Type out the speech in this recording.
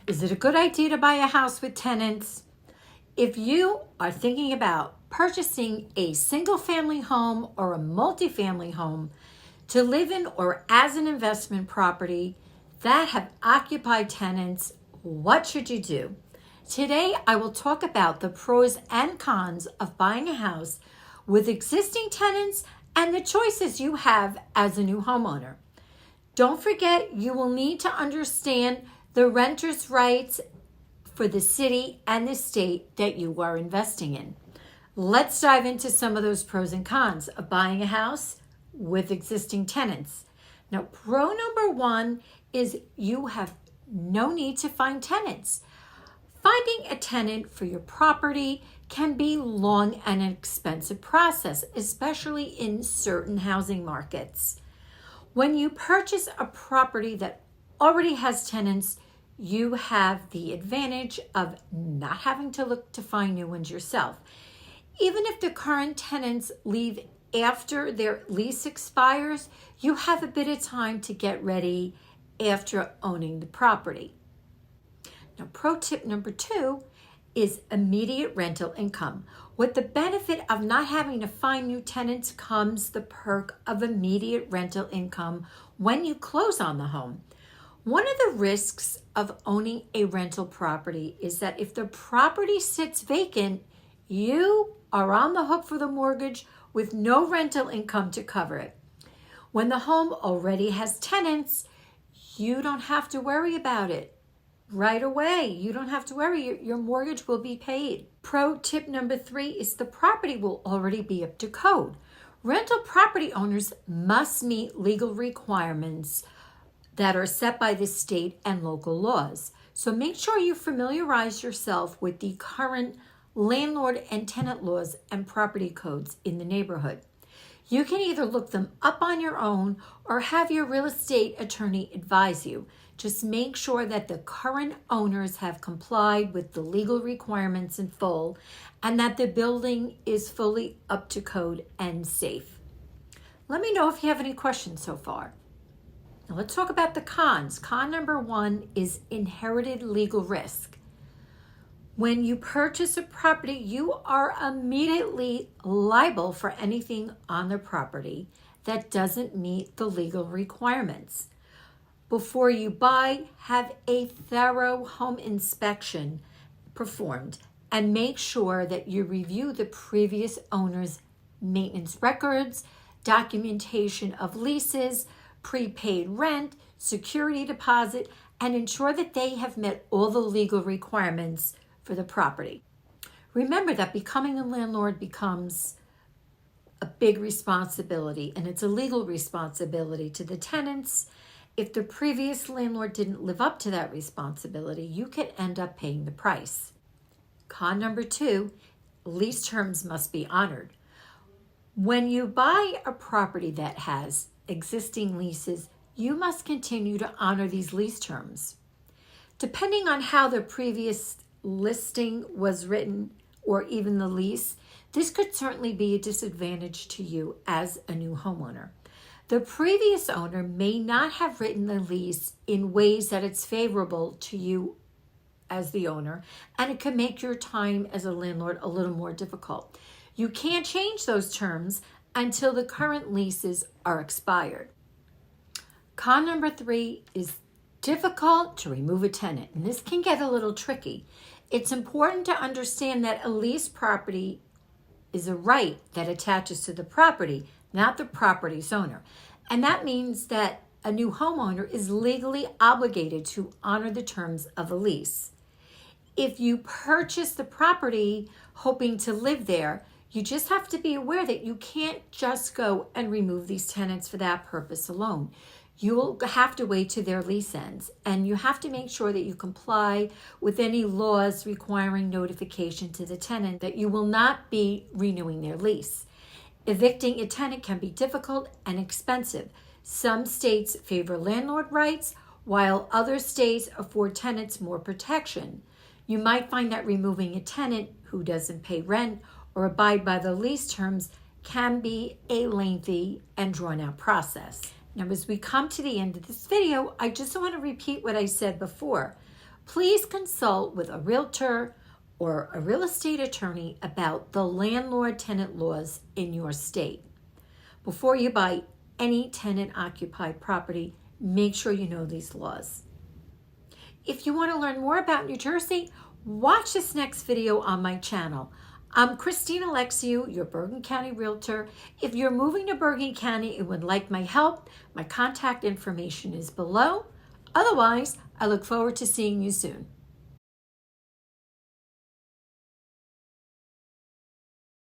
Is it a good idea to buy a house with tenants? If you are thinking about purchasing a single family home or a multifamily home to live in or as an investment property that have occupied tenants, what should you do? Today, I will talk about the pros and cons of buying a house with existing tenants and the choices you have as a new homeowner. Don't forget, you will need to understand the renter's rights for the city and the state that you are investing in. Let's dive into some of those pros and cons of buying a house with existing tenants. Now, pro number one is you have no need to find tenants. Finding a tenant for your property can be long and expensive process, especially in certain housing markets. When you purchase a property that already has tenants, you have the advantage of not having to look to find new ones yourself. Even if the current tenants leave after their lease expires, you have a bit of time to get ready after owning the property. Now, pro tip number two is immediate rental income. With the benefit of not having to find new tenants comes the perk of immediate rental income when you close on the home. One of the risks of owning a rental property is that if the property sits vacant, you are on the hook for the mortgage with no rental income to cover it. When the home already has tenants, you don't have to worry about it. Right away, you don't have to worry, your mortgage will be paid. Pro tip number three is the property will already be up to code. Rental property owners must meet legal requirements that are set by the state and local laws. So make sure you familiarize yourself with the current landlord and tenant laws and property codes in the neighborhood. You can either look them up on your own or have your real estate attorney advise you. Just make sure that the current owners have complied with the legal requirements in full and that the building is fully up to code and safe. Let me know if you have any questions so far. Now let's talk about the cons. Con number one is inherited legal risk. When you purchase a property, you are immediately liable for anything on the property that doesn't meet the legal requirements. Before you buy, have a thorough home inspection performed and make sure that you review the previous owner's maintenance records, documentation of leases, prepaid rent, security deposit, and ensure that they have met all the legal requirements for the property. Remember that becoming a landlord becomes a big responsibility, and it's a legal responsibility to the tenants. If the previous landlord didn't live up to that responsibility, you could end up paying the price. Con number two, lease terms must be honored. When you buy a property that has existing leases, you must continue to honor these lease terms. Depending on how the previous listing was written or even the lease, this could certainly be a disadvantage to you as a new homeowner. The previous owner may not have written the lease in ways that it's favorable to you as the owner, and it could make your time as a landlord a little more difficult. You can't change those terms until the current leases are expired. Con number three is difficult to remove a tenant, and this can get a little tricky. It's important to understand that a lease property is a right that attaches to the property, not the property's owner. And that means that a new homeowner is legally obligated to honor the terms of a lease. If you purchase the property hoping to live there, you just have to be aware that you can't just go and remove these tenants for that purpose alone. You'll have to wait till their lease ends, and you have to make sure that you comply with any laws requiring notification to the tenant that you will not be renewing their lease. Evicting a tenant can be difficult and expensive. Some states favor landlord rights, while other states afford tenants more protection. You might find that removing a tenant who doesn't pay rent or abide by the lease terms can be a lengthy and drawn-out process. Now, as we come to the end of this video, I just want to repeat what I said before. please consult with a realtor or a real estate attorney about the landlord-tenant laws in your state. Before you buy any tenant-occupied property, make sure you know these laws. If you want to learn more about New Jersey, watch this next video on my channel. I'm Christine Alexiou, your Bergen County Realtor. If you're moving to Bergen County and would like my help, my contact information is below. Otherwise, I look forward to seeing you soon.